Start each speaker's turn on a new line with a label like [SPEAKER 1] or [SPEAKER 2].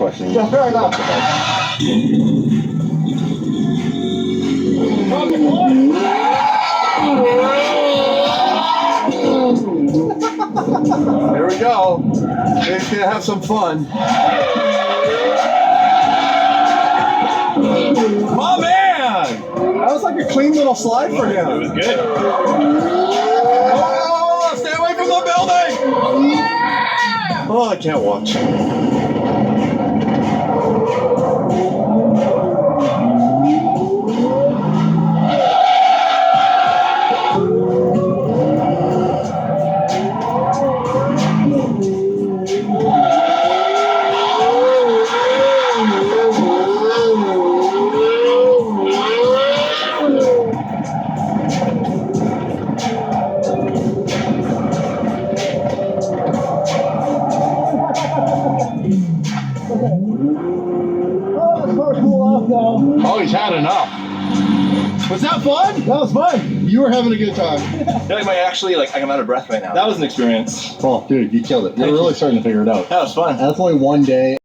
[SPEAKER 1] question.
[SPEAKER 2] Yeah, fair enough.
[SPEAKER 1] Here we go. He's gonna have some fun. Oh man! That was like a clean little slide for him.
[SPEAKER 3] It was good.
[SPEAKER 1] Oh, stay away from the building! Oh, I can't watch. Oh, he's had enough. Was that fun?
[SPEAKER 2] That was fun. You were having a good time.
[SPEAKER 3] I feel like I'm out of breath right now. That was an experience.
[SPEAKER 2] Oh, dude, you killed it. You're really starting to figure it out.
[SPEAKER 3] That was fun.
[SPEAKER 2] That's only one day.